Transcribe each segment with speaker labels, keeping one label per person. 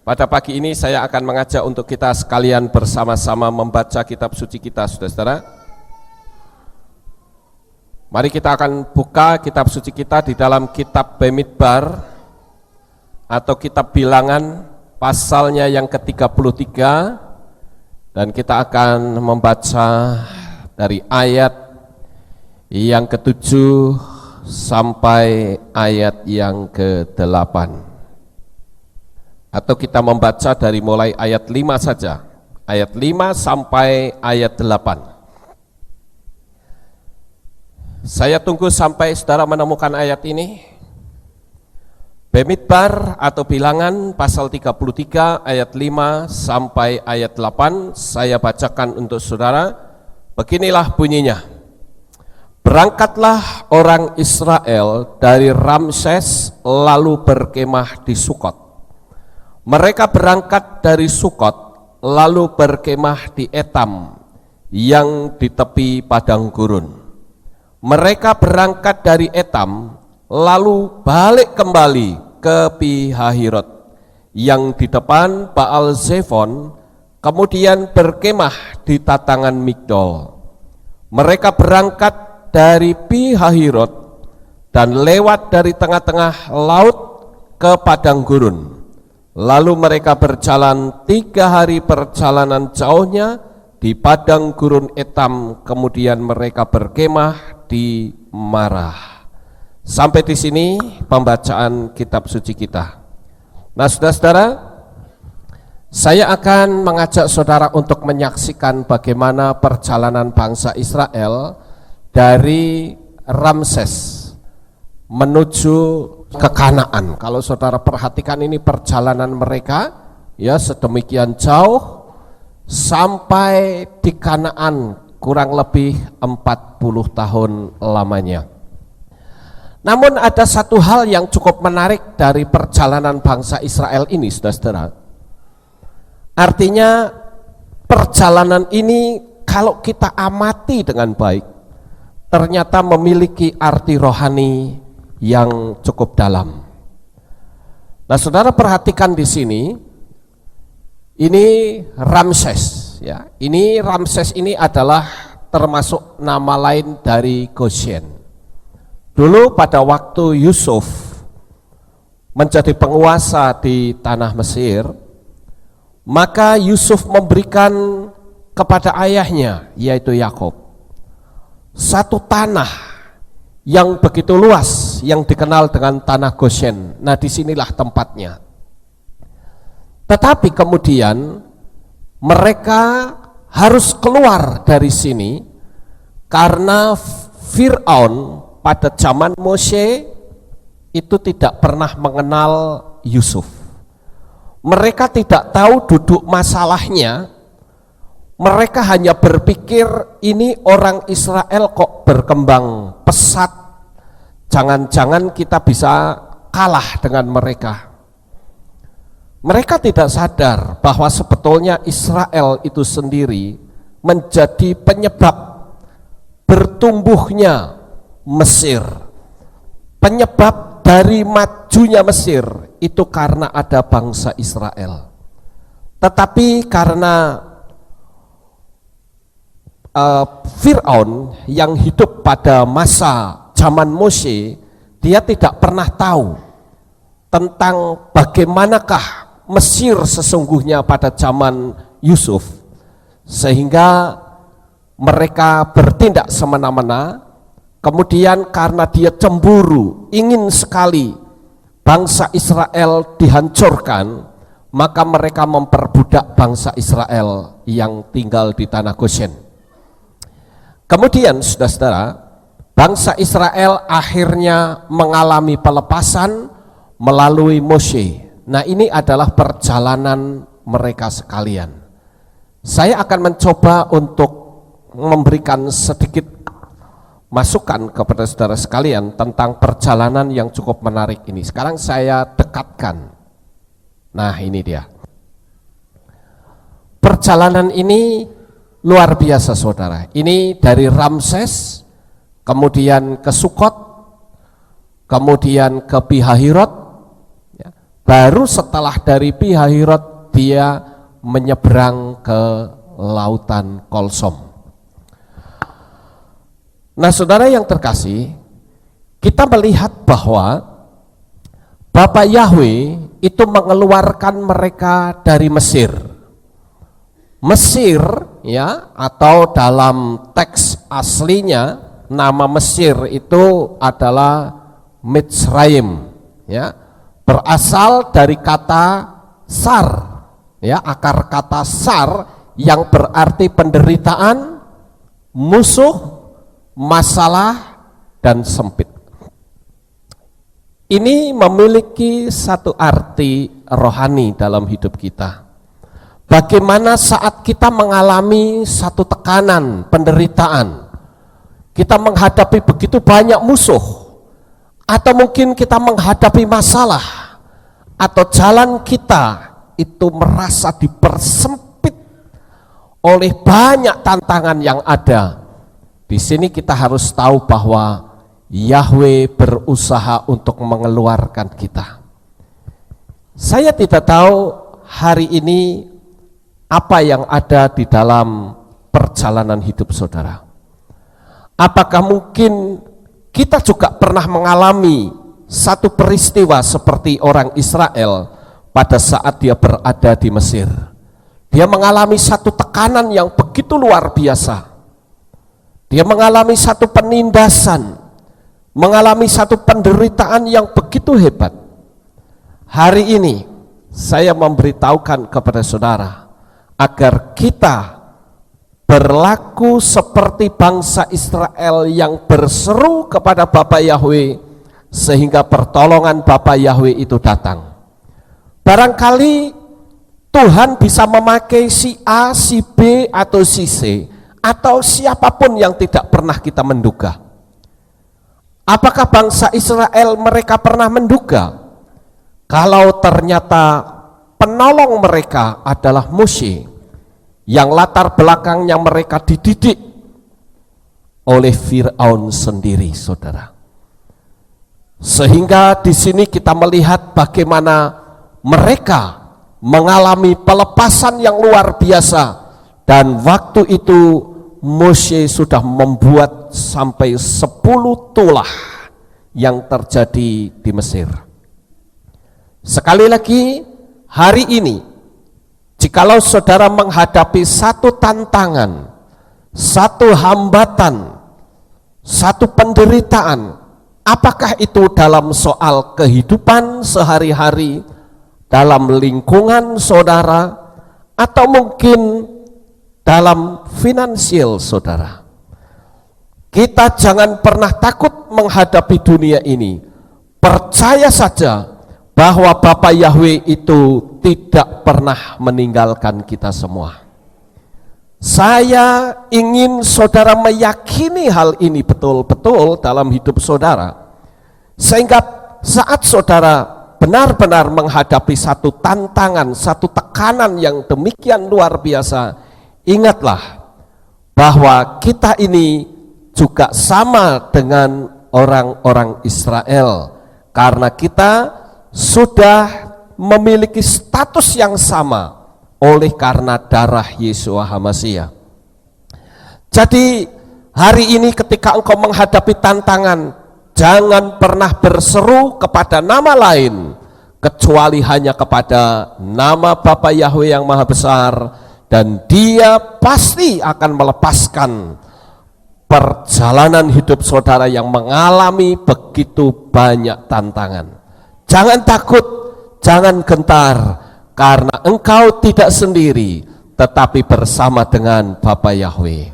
Speaker 1: Pada pagi ini saya akan mengajak untuk kita sekalian bersama-sama membaca kitab suci kita, saudara-saudara. Mari kita akan buka kitab suci kita di dalam kitab Bamidbar atau kitab Bilangan, pasalnya yang ke-33, dan kita akan membaca dari ayat yang ke-7 sampai ayat yang ke-8. Atau kita membaca dari mulai ayat 5 saja, ayat 5 sampai ayat 8. Saya tunggu sampai saudara menemukan ayat ini. Bamidbar atau Bilangan pasal 33 ayat 5 sampai ayat 8, saya bacakan untuk saudara. Beginilah bunyinya. Berangkatlah orang Israel dari Ramses lalu berkemah di Sukot. Mereka berangkat dari Sukot lalu berkemah di Etam yang di tepi padang gurun. Mereka berangkat dari Etam lalu balik kembali ke Pihahirot yang di depan Baal Zephon, kemudian berkemah di tatangan Migdol. Mereka berangkat dari Pihahirot dan lewat dari tengah-tengah laut ke padang gurun. Lalu mereka berjalan 3 hari perjalanan jauhnya di padang gurun Etam, kemudian mereka berkemah di Marah. Sampai di sini pembacaan kitab suci kita. Nah, saudara-saudara, saya akan mengajak saudara untuk menyaksikan bagaimana perjalanan bangsa Israel dari Ramses menuju ke Kanaan. Kalau saudara perhatikan ini perjalanan mereka ya sedemikian jauh sampai di Kanaan, kurang lebih 40 tahun lamanya. Namun ada satu hal yang cukup menarik dari perjalanan bangsa Israel ini, saudara-saudara. Artinya perjalanan ini kalau kita amati dengan baik, ternyata memiliki arti rohani yang cukup dalam. Nah, saudara perhatikan di sini, ini Ramses, ya. Ini Ramses ini adalah termasuk nama lain dari Goshen. Dulu pada waktu Yusuf menjadi penguasa di tanah Mesir, maka Yusuf memberikan kepada ayahnya, yaitu Yakub, satu tanah yang begitu luas yang dikenal dengan tanah Goshen. Nah, disinilah tempatnya. Tetapi kemudian mereka harus keluar dari sini karena Fir'aun pada zaman Mose itu tidak pernah mengenal Yusuf. Mereka tidak tahu duduk masalahnya. Mereka hanya berpikir ini orang Israel kok berkembang pesat, jangan-jangan kita bisa kalah dengan mereka. Mereka tidak sadar bahwa sebetulnya Israel itu sendiri menjadi penyebab bertumbuhnya Mesir. Penyebab dari majunya Mesir itu karena ada bangsa Israel. Tetapi karena Fir'aun yang hidup pada masa zaman Mose, dia tidak pernah tahu tentang bagaimanakah Mesir sesungguhnya pada zaman Yusuf, sehingga mereka bertindak semena-mena. Kemudian karena dia cemburu, ingin sekali bangsa Israel dihancurkan, maka mereka memperbudak bangsa Israel yang tinggal di tanah Goshen. Kemudian saudara-saudara, bangsa Israel akhirnya mengalami pelepasan melalui Mose. Nah, ini adalah perjalanan mereka sekalian. Saya akan mencoba untuk memberikan sedikit masukan kepada saudara sekalian tentang perjalanan yang cukup menarik ini. Sekarang saya dekatkan. Nah, ini dia. Perjalanan ini luar biasa, saudara. Ini dari Ramses, kemudian ke Sukot, kemudian ke Pihahirot, ya. baru setelah dari Pihahirot dia menyeberang ke lautan Kolsom. Nah, saudara yang terkasih, kita melihat bahwa Bapa Yahwe itu mengeluarkan mereka dari Mesir. Mesir ya, atau dalam teks aslinya nama Mesir itu adalah Mitzrayim ya, berasal dari kata sar ya, akar kata sar yang berarti penderitaan, musuh, masalah, dan sempit. Ini memiliki satu arti rohani dalam hidup kita. Bagaimana saat kita mengalami satu tekanan, penderitaan, kita menghadapi begitu banyak musuh, atau mungkin kita menghadapi masalah, atau jalan kita itu merasa dipersempit oleh banyak tantangan yang ada. Di sini kita harus tahu bahwa Yahwe berusaha untuk mengeluarkan kita. Saya tidak tahu hari ini apa yang ada di dalam perjalanan hidup saudara. Apakah mungkin kita juga pernah mengalami satu peristiwa seperti orang Israel pada saat dia berada di Mesir. Dia mengalami satu tekanan yang begitu luar biasa. Dia mengalami satu penindasan, mengalami satu penderitaan yang begitu hebat. Hari ini saya memberitahukan kepada saudara agar kita berlaku seperti bangsa Israel yang berseru kepada Bapa Yahwe sehingga pertolongan Bapa Yahwe itu datang. Barangkali Tuhan bisa memakai si A, si B, atau si C, atau siapapun yang tidak pernah kita menduga. Apakah bangsa Israel mereka pernah menduga kalau ternyata penolong mereka adalah Moshe, yang latar belakangnya mereka dididik oleh Firaun sendiri, saudara. Sehingga di sini kita melihat bagaimana mereka mengalami pelepasan yang luar biasa, dan waktu itu Moshe sudah membuat sampai 10 tulah yang terjadi di Mesir. Sekali lagi, hari ini jikalau saudara menghadapi satu tantangan, satu hambatan, satu penderitaan, apakah itu dalam soal kehidupan sehari-hari, dalam lingkungan saudara, atau mungkin dalam finansial saudara, kita jangan pernah takut menghadapi dunia ini. Percaya saja bahwa Bapa Yahwe itu tidak pernah meninggalkan kita semua. Saya ingin saudara meyakini hal ini betul-betul dalam hidup saudara, sehingga saat saudara benar-benar menghadapi satu tantangan, satu tekanan yang demikian luar biasa, ingatlah bahwa kita ini juga sama dengan orang-orang Israel, karena kita sudah memiliki status yang sama oleh karena darah Yeshua HaMashiach. Jadi hari ini ketika engkau menghadapi tantangan, jangan pernah berseru kepada nama lain kecuali hanya kepada nama Bapa Yahwe yang Maha Besar, dan Dia pasti akan melepaskan perjalanan hidup saudara yang mengalami begitu banyak tantangan. Jangan takut, jangan gentar, karena engkau tidak sendiri, tetapi bersama dengan Bapa Yahwe.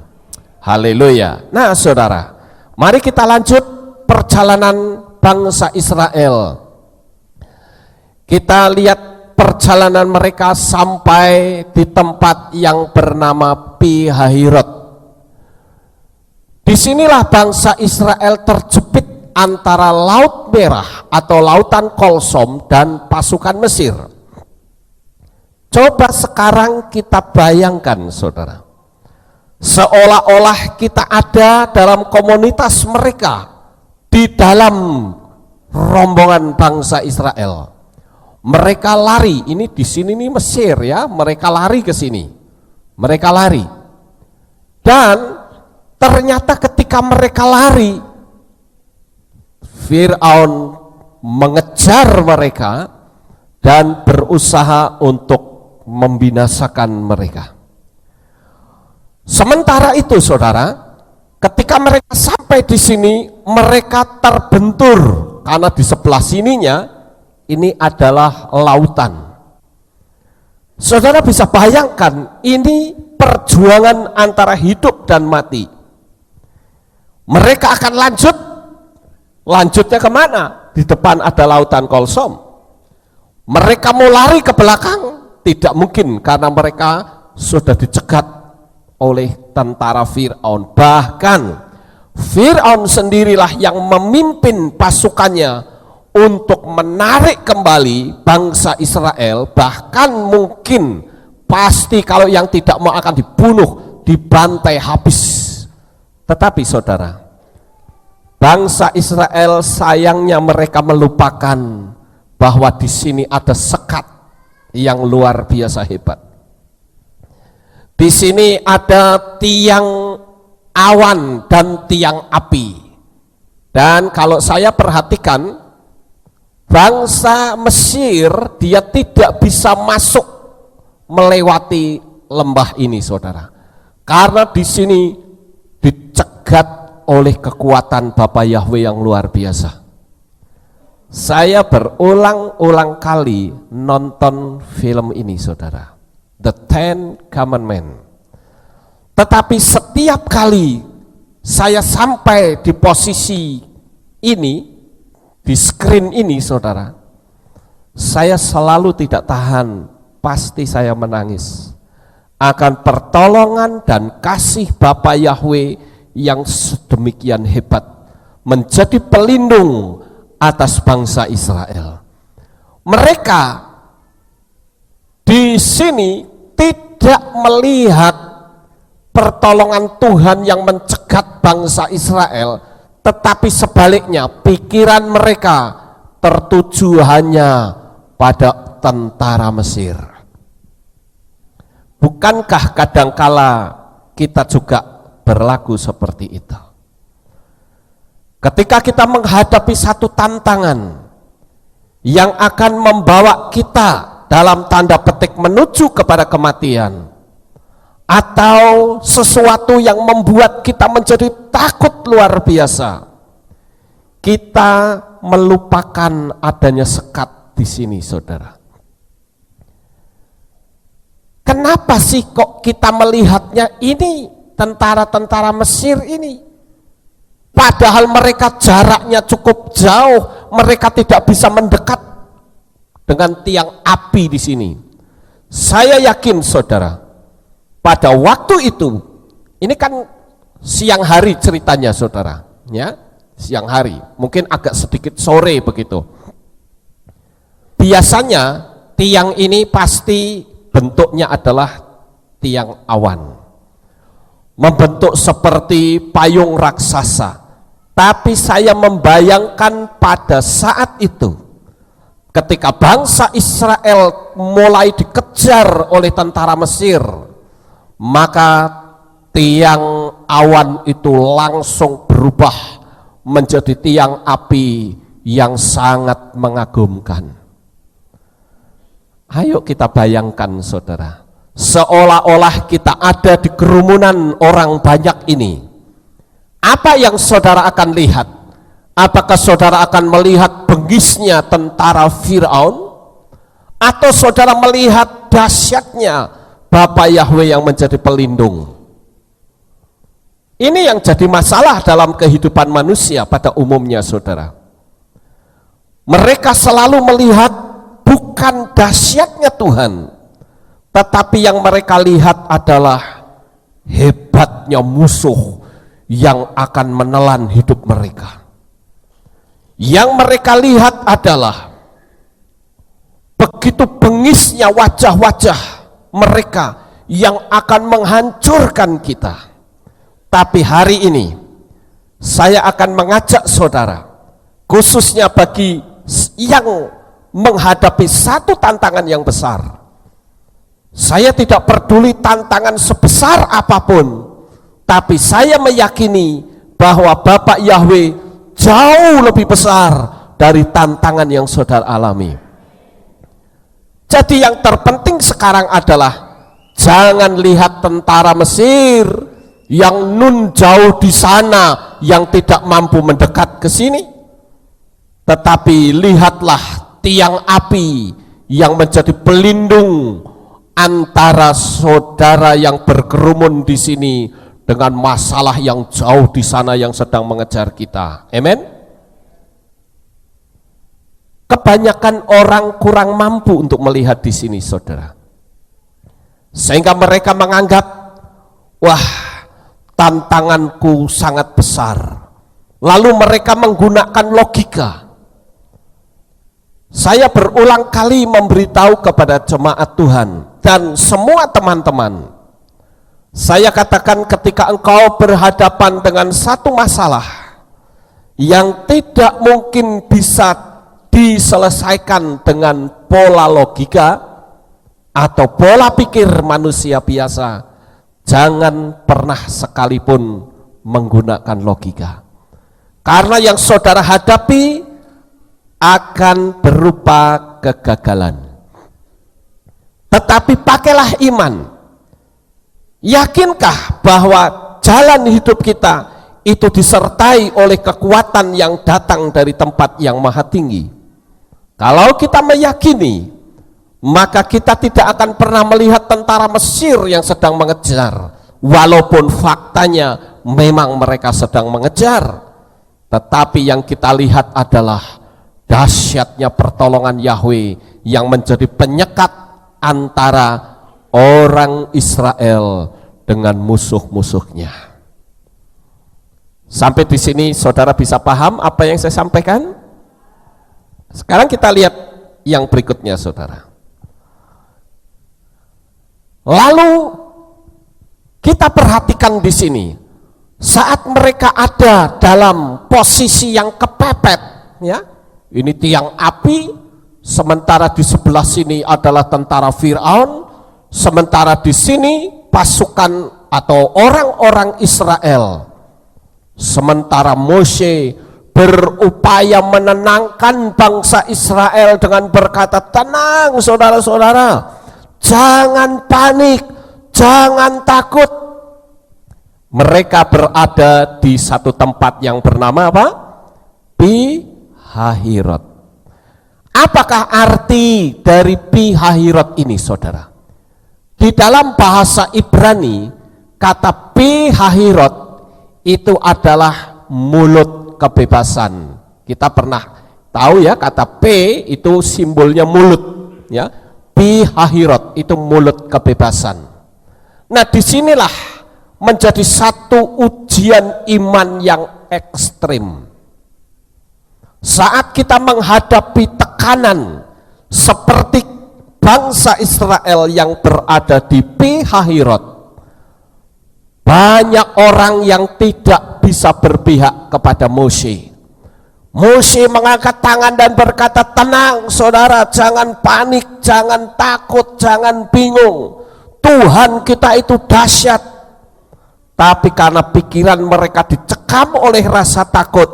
Speaker 1: Haleluya. Nah saudara, mari kita lanjut perjalanan bangsa Israel. Kita lihat perjalanan mereka sampai di tempat yang bernama Pihahirot. Disinilah bangsa Israel terjepit antara Laut Merah atau Lautan Kolsom dan pasukan Mesir. Coba sekarang kita bayangkan saudara, seolah-olah kita ada dalam komunitas mereka, di dalam rombongan bangsa Israel. Mereka lari, ini di sini nih Mesir ya, mereka lari ke sini. Mereka lari. Dan ternyata ketika mereka lari, Fir'aun mengejar mereka dan berusaha untuk membinasakan mereka. Sementara itu, saudara, ketika mereka sampai di sini, mereka terbentur karena di sebelah sininya ini adalah lautan. Saudara bisa bayangkan, ini perjuangan antara hidup dan mati. Mereka akan lanjutnya kemana? Di depan ada lautan Kolsom. Mereka mau lari ke belakang, tidak mungkin karena mereka sudah dicegat oleh tentara Fir'aun. Bahkan Fir'aun sendirilah yang memimpin pasukannya untuk menarik kembali bangsa Israel. Bahkan mungkin pasti kalau yang tidak mau akan dibunuh, dibantai habis. Tetapi saudara, bangsa Israel sayangnya mereka melupakan bahwa di sini ada sekat yang luar biasa hebat. Di sini ada tiang awan dan tiang api. Dan kalau saya perhatikan, bangsa Mesir dia tidak bisa masuk melewati lembah ini, saudara. Karena di sini dicegat oleh kekuatan Bapa Yahweh yang luar biasa. Saya berulang-ulang kali nonton film ini, saudara, The Ten Commandments. Tetapi setiap kali saya sampai di posisi ini, di screen ini, saudara, saya selalu tidak tahan, pasti saya menangis akan pertolongan dan kasih Bapa Yahweh yang sedemikian hebat menjadi pelindung atas bangsa Israel. Mereka di sini tidak melihat pertolongan Tuhan yang mencegat bangsa Israel, tetapi sebaliknya pikiran mereka tertuju hanya pada tentara Mesir. Bukankah kadangkala kita juga berlaku seperti itu? Ketika kita menghadapi satu tantangan yang akan membawa kita dalam tanda petik menuju kepada kematian, atau sesuatu yang membuat kita menjadi takut luar biasa, kita melupakan adanya sekat di sini, saudara. Kenapa sih kok kita melihatnya ini tentara-tentara Mesir ini? Padahal mereka jaraknya cukup jauh, mereka tidak bisa mendekat dengan tiang api di sini. Saya yakin, saudara, pada waktu itu, ini kan siang hari ceritanya, saudara, ya, siang hari, mungkin agak sedikit sore begitu. Biasanya tiang ini pasti bentuknya adalah tiang awan, membentuk seperti payung raksasa. Tapi saya membayangkan pada saat itu, ketika bangsa Israel mulai dikejar oleh tentara Mesir, maka tiang awan itu langsung berubah menjadi tiang api yang sangat mengagumkan. Ayo kita bayangkan, saudara, seolah-olah kita ada di kerumunan orang banyak ini. Apa yang saudara akan lihat? Apakah saudara akan melihat bengisnya tentara Fir'aun? Atau saudara melihat dahsyatnya Bapa Yahweh yang menjadi pelindung? Ini yang jadi masalah dalam kehidupan manusia pada umumnya, saudara. Mereka selalu melihat bukan dahsyatnya Tuhan, tetapi yang mereka lihat adalah hebatnya musuh yang akan menelan hidup mereka. Yang mereka lihat adalah begitu bengisnya wajah-wajah mereka yang akan menghancurkan kita. Tapi hari ini saya akan mengajak saudara, khususnya bagi yang menghadapi satu tantangan yang besar. Saya tidak peduli tantangan sebesar apapun, tapi saya meyakini bahwa Bapak Yahweh jauh lebih besar dari tantangan yang saudara alami. Jadi yang terpenting sekarang adalah jangan lihat tentara Mesir yang nun jauh di sana yang tidak mampu mendekat ke sini, tetapi lihatlah tiang api yang menjadi pelindung antara saudara yang berkerumun di sini dengan masalah yang jauh di sana yang sedang mengejar kita. Amen. Kebanyakan orang kurang mampu untuk melihat di sini, saudara, sehingga mereka menganggap, wah, tantanganku sangat besar. Lalu mereka menggunakan logika. Saya berulang kali memberitahu kepada jemaat Tuhan dan semua teman-teman, saya katakan ketika engkau berhadapan dengan satu masalah yang tidak mungkin bisa diselesaikan dengan pola logika atau pola pikir manusia biasa, jangan pernah sekalipun menggunakan logika, karena yang saudara hadapi akan berupa kegagalan. Tetapi pakailah iman. Yakinkah bahwa jalan hidup kita itu disertai oleh kekuatan yang datang dari tempat yang maha tinggi? Kalau kita meyakini, maka kita tidak akan pernah melihat tentara Mesir yang sedang mengejar, walaupun faktanya memang mereka sedang mengejar. Tetapi yang kita lihat adalah dahsyatnya pertolongan Yahweh yang menjadi penyekat antara orang Israel dengan musuh-musuhnya. Sampai di sini saudara bisa paham apa yang saya sampaikan? Sekarang kita lihat yang berikutnya, saudara. Lalu kita perhatikan di sini, saat mereka ada dalam posisi yang kepepet, ya, ini tiang api, sementara di sebelah sini adalah tentara Firaun, sementara di sini pasukan atau orang-orang Israel. Sementara Mose berupaya menenangkan bangsa Israel dengan berkata, tenang saudara-saudara, jangan panik, jangan takut. Mereka berada di satu tempat yang bernama apa? Pi-hahirot. Apakah arti dari Pi-hahirot ini, saudara? Di dalam bahasa Ibrani, kata Pi-hahirot itu adalah mulut kebebasan. Kita pernah tahu ya, kata P itu simbolnya mulut, ya. Pi-hahirot itu mulut kebebasan. Nah, disinilah menjadi satu ujian iman yang ekstrim. Saat kita menghadapi tekanan seperti bangsa Israel yang berada di Pi-hahirot, banyak orang yang tidak bisa berpihak kepada Mose. Mose mengangkat tangan dan berkata, tenang saudara, jangan panik, jangan takut, jangan bingung. Tuhan kita itu dahsyat. Tapi karena pikiran mereka dicekam oleh rasa takut,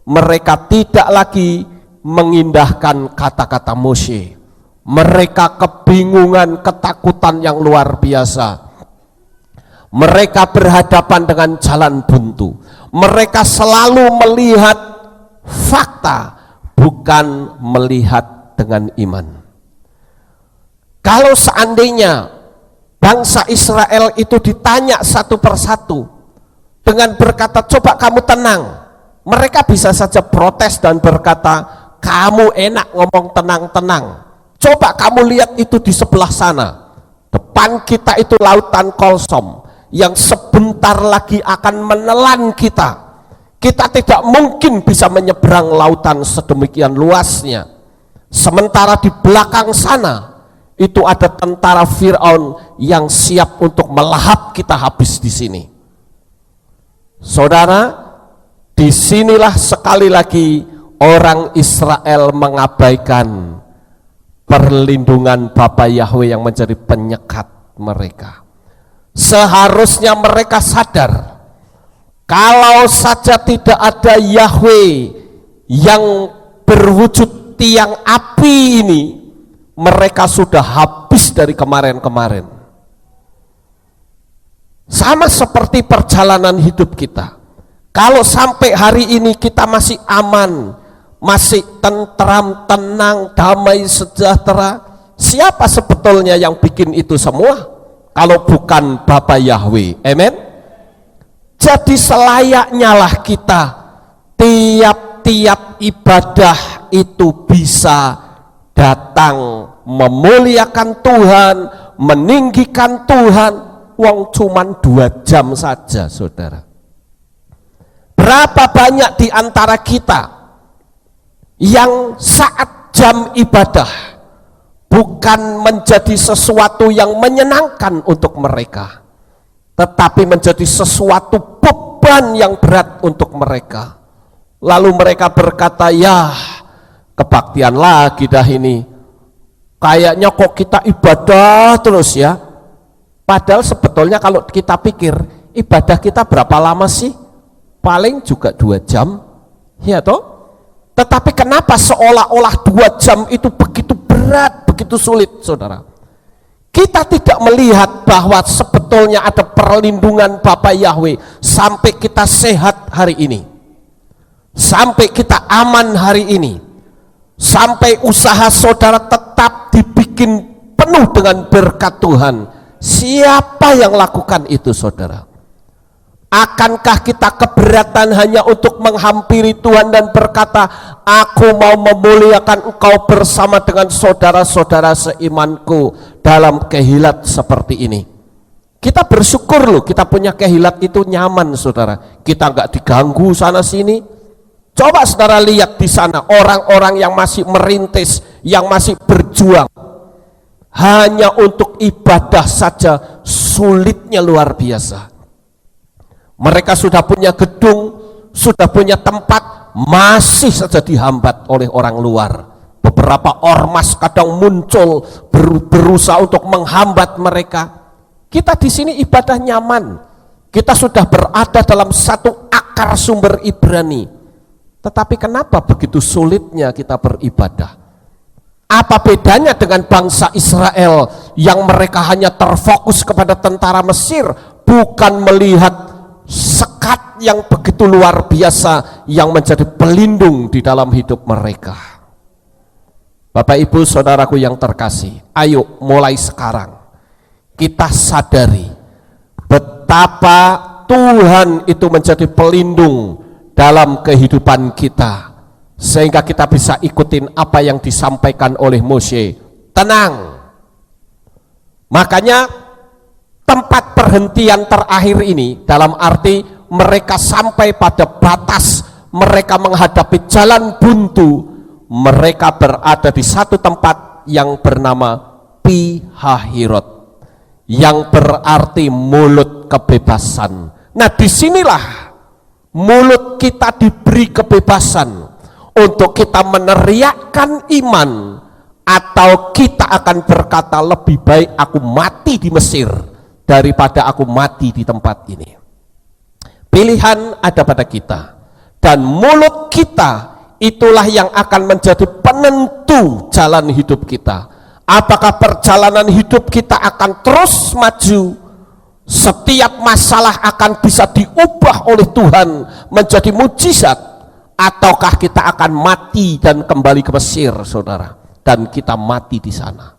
Speaker 1: mereka tidak lagi mengindahkan kata-kata Mose. Mereka kebingungan, ketakutan yang luar biasa. Mereka berhadapan dengan jalan buntu. Mereka selalu melihat fakta, bukan melihat dengan iman. Kalau seandainya bangsa Israel itu ditanya satu persatu dengan berkata, coba kamu tenang, mereka bisa saja protes dan berkata, kamu enak ngomong tenang-tenang, coba kamu lihat itu di sebelah sana, depan kita itu lautan Kolsom yang sebentar lagi akan menelan kita. Kita tidak mungkin bisa menyeberang lautan sedemikian luasnya. Sementara di belakang sana itu ada tentara Firaun yang siap untuk melahap kita habis di sini. Saudara, disinilah sekali lagi orang Israel mengabaikan perlindungan Bapa Yahweh yang menjadi penyekat mereka. Seharusnya mereka sadar, kalau saja tidak ada Yahweh yang berwujud tiang api ini, mereka sudah habis dari kemarin-kemarin. Sama seperti perjalanan hidup kita. Kalau sampai hari ini kita masih aman, masih tentram, tenang, damai, sejahtera, siapa sebetulnya yang bikin itu semua? Kalau bukan Bapa Yahweh. Amen. Jadi selayaknya lah kita tiap-tiap ibadah itu bisa datang memuliakan Tuhan, meninggikan Tuhan. Wong cuman 2 jam saja, saudara. Berapa banyak di antara kita yang saat jam ibadah bukan menjadi sesuatu yang menyenangkan untuk mereka, tetapi menjadi sesuatu beban yang berat untuk mereka. Lalu mereka berkata, ya kebaktian lagi dah ini, kayaknya kok kita ibadah terus ya. Padahal sebetulnya kalau kita pikir, ibadah kita berapa lama sih? Paling juga 2 jam, ya toh? Tetapi kenapa seolah-olah 2 jam itu begitu berat, begitu sulit, saudara? Kita tidak melihat bahwa sebetulnya ada perlindungan Bapa Yahweh sampai kita sehat hari ini, sampai kita aman hari ini, sampai usaha saudara tetap dibikin penuh dengan berkat Tuhan. Siapa yang lakukan itu, saudara? Akankah kita keberatan hanya untuk menghampiri Tuhan dan berkata, aku mau memuliakan Engkau bersama dengan saudara-saudara seimanku dalam kehilat seperti ini? Kita bersyukur loh, kita punya kehilat itu nyaman, saudara. Kita nggak diganggu sana sini. Coba saudara lihat di sana orang-orang yang masih merintis, yang masih berjuang hanya untuk ibadah saja, sulitnya luar biasa. Mereka sudah punya gedung, sudah punya tempat, masih saja dihambat oleh orang luar. Beberapa ormas kadang muncul berusaha untuk menghambat mereka. Kita di sini ibadah nyaman. Kita sudah berada dalam satu akar sumber Ibrani. Tetapi kenapa begitu sulitnya kita beribadah? Apa bedanya dengan bangsa Israel yang mereka hanya terfokus kepada tentara Mesir, bukan melihat sekat yang begitu luar biasa yang menjadi pelindung di dalam hidup mereka? Bapak Ibu saudaraku yang terkasih, ayo mulai sekarang kita sadari betapa Tuhan itu menjadi pelindung dalam kehidupan kita, sehingga kita bisa ikutin apa yang disampaikan oleh Mose. Tenang. Makanya tempat perhentian terakhir ini dalam arti mereka sampai pada batas, mereka menghadapi jalan buntu, mereka berada di satu tempat yang bernama Pi-hahirot, yang berarti mulut kebebasan. Nah, disinilah mulut kita diberi kebebasan untuk kita meneriakkan iman, atau kita akan berkata, lebih baik aku mati di Mesir daripada aku mati di tempat ini. Pilihan ada pada kita, dan mulut kita itulah yang akan menjadi penentu jalan hidup kita. Apakah perjalanan hidup kita akan terus maju, setiap masalah akan bisa diubah oleh Tuhan menjadi mujizat, ataukah kita akan mati dan kembali ke Mesir, saudara, dan kita mati di sana?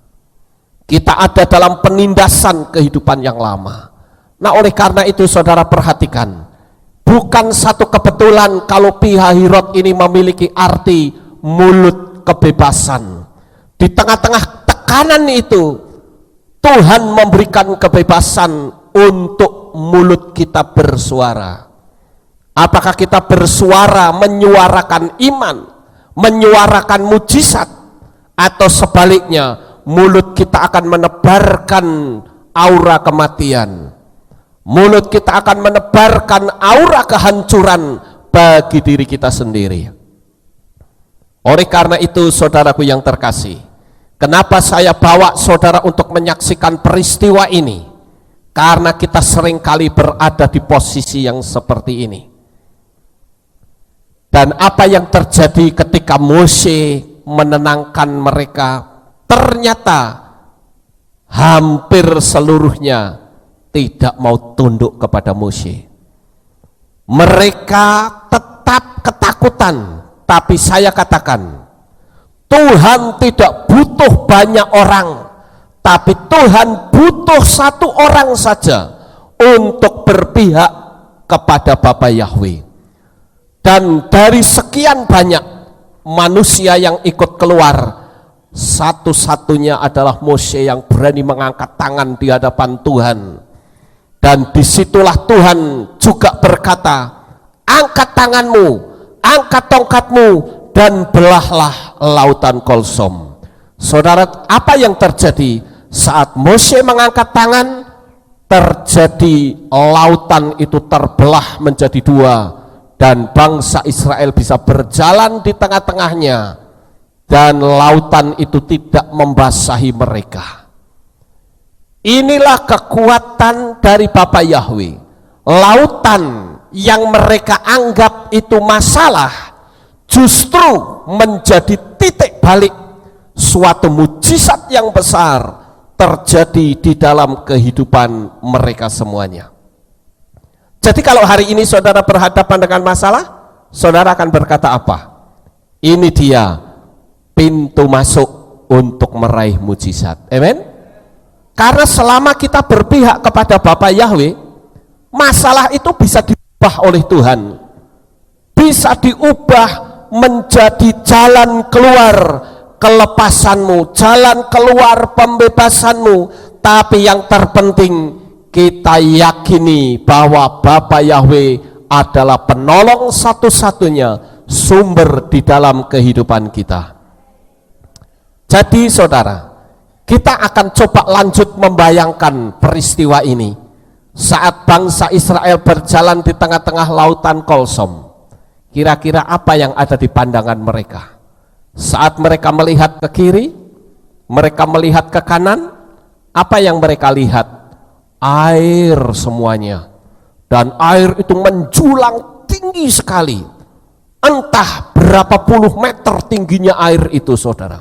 Speaker 1: Kita ada dalam penindasan kehidupan yang lama. Nah, oleh karena itu saudara perhatikan, bukan satu kebetulan kalau Pi-hahirot ini memiliki arti mulut kebebasan. Di tengah-tengah tekanan itu, Tuhan memberikan kebebasan untuk mulut kita bersuara. Apakah kita bersuara menyuarakan iman, menyuarakan mujizat, atau sebaliknya mulut kita akan menebarkan aura kematian, mulut kita akan menebarkan aura kehancuran bagi diri kita sendiri? Oleh karena itu, saudaraku yang terkasih, kenapa saya bawa saudara untuk menyaksikan peristiwa ini? Karena kita seringkali berada di posisi yang seperti ini. Dan apa yang terjadi ketika Mose menenangkan mereka, ternyata hampir seluruhnya tidak mau tunduk kepada Mose. Mereka tetap ketakutan, tapi saya katakan, Tuhan tidak butuh banyak orang, tapi Tuhan butuh satu orang saja untuk berpihak kepada Bapa Yahweh. Dan dari sekian banyak manusia yang ikut keluar, satu-satunya adalah Mose yang berani mengangkat tangan di hadapan Tuhan. Dan disitulah Tuhan juga berkata, angkat tanganmu, angkat tongkatmu, dan belahlah lautan Kolsom. Saudara, apa yang terjadi saat Mose mengangkat tangan? Terjadi lautan itu terbelah menjadi dua, dan bangsa Israel bisa berjalan di tengah-tengahnya, dan lautan itu tidak membasahi mereka. Inilah kekuatan dari Bapa Yahweh. Lautan yang mereka anggap itu masalah justru menjadi titik balik suatu mujizat yang besar terjadi di dalam kehidupan mereka semuanya. Jadi kalau hari ini saudara berhadapan dengan masalah, saudara akan berkata apa? Ini dia pintu masuk untuk meraih mujizat. Amen. Karena selama kita berpihak kepada Bapa Yahweh, masalah itu bisa diubah oleh Tuhan, bisa diubah menjadi jalan keluar kelepasanmu, jalan keluar pembebasanmu. Tapi yang terpenting, kita yakini bahwa Bapa Yahweh adalah penolong satu-satunya, sumber di dalam kehidupan kita. Jadi saudara, kita akan coba lanjut membayangkan peristiwa ini saat bangsa Israel berjalan di tengah-tengah lautan Kolsom. Kira-kira apa yang ada di pandangan mereka saat mereka melihat ke kiri, mereka melihat ke kanan? Apa yang mereka lihat? Air semuanya, dan air itu menjulang tinggi sekali, entah berapa puluh meter tingginya air itu, saudara.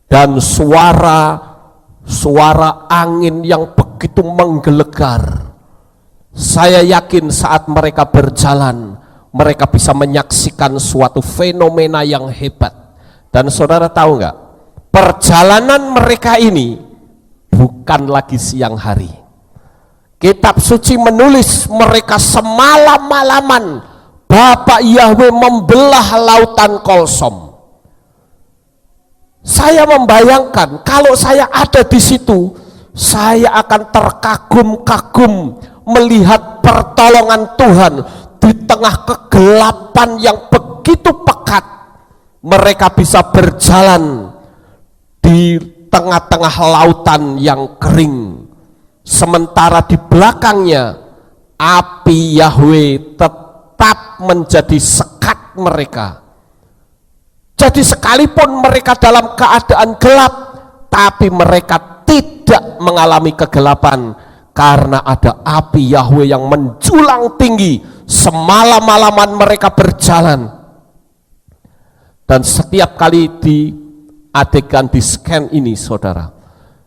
Speaker 1: Dan suara angin yang begitu menggelegar. Saya yakin saat mereka berjalan, mereka bisa menyaksikan suatu fenomena yang hebat. Dan saudara tahu nggak, perjalanan mereka ini bukan lagi siang hari. Kitab suci menulis mereka semalam-malaman Bapa Yahweh membelah lautan Kolsom. Saya membayangkan kalau saya ada di situ, saya akan terkagum-kagum melihat pertolongan Tuhan di tengah kegelapan yang begitu pekat. Mereka bisa berjalan di tengah-tengah lautan yang kering, sementara di belakangnya api Yahweh tetap menjadi sekat mereka. Jadi sekalipun mereka dalam keadaan gelap, tapi mereka tidak mengalami kegelapan karena ada api Yahweh yang menjulang tinggi. Semalam-malaman mereka berjalan. Dan setiap kali di adegan di scan ini, saudara,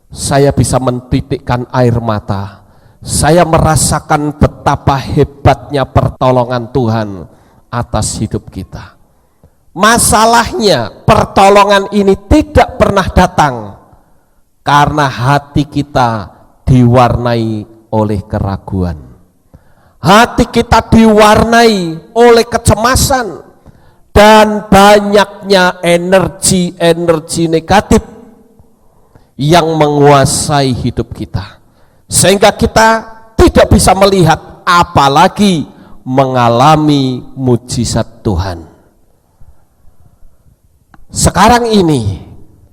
Speaker 1: saya bisa mentitikkan air mata. Saya merasakan betapa hebatnya pertolongan Tuhan atas hidup kita. Masalahnya, pertolongan ini tidak pernah datang karena hati kita diwarnai oleh keraguan. Hati kita diwarnai oleh kecemasan dan banyaknya energi-energi negatif yang menguasai hidup kita, sehingga kita tidak bisa melihat apalagi mengalami mujizat Tuhan. Sekarang ini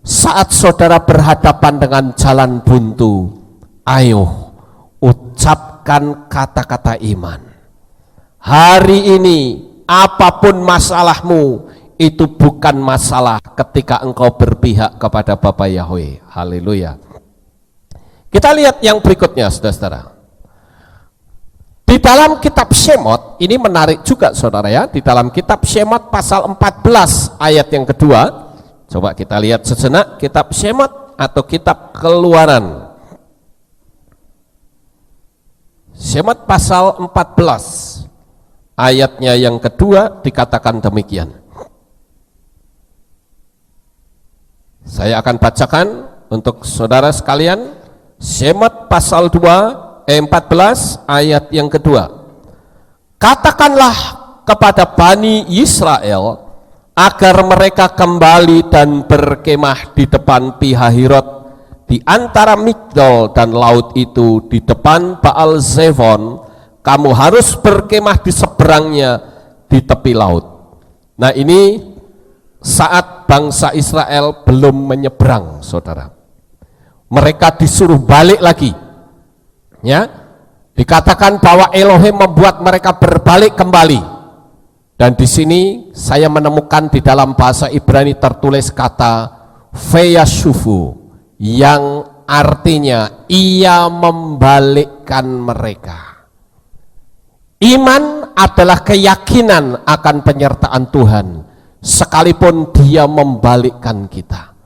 Speaker 1: saat saudara berhadapan dengan jalan buntu, ayo ucapkan kata-kata iman. Hari ini apapun masalahmu, itu bukan masalah ketika engkau berpihak kepada Bapa Yahweh. Haleluya. Kita lihat yang berikutnya, saudara-saudara. Di dalam kitab Shemot, ini menarik juga saudara ya, di dalam kitab Shemot pasal 14 ayat yang kedua. Coba kita lihat sejenak kitab Shemot atau kitab Keluaran. Shemot pasal 14 ayatnya yang kedua dikatakan demikian. Saya akan bacakan untuk saudara sekalian. Shemot pasal 14 ayat yang kedua. Katakanlah kepada Bani Israel agar mereka kembali dan berkemah di depan Pihahirot di antara Migdol dan laut itu di depan Baal Zefon. Kamu harus berkemah di seberangnya di tepi laut. Nah, ini saat bangsa Israel belum menyeberang, saudara. Mereka disuruh balik lagi. Ya, dikatakan bahwa Elohim membuat mereka berbalik kembali. Dan di sini saya menemukan di dalam bahasa Ibrani tertulis kata Veyashuvu, yang artinya ia membalikkan mereka. Iman adalah keyakinan akan penyertaan Tuhan, sekalipun dia membalikkan kita.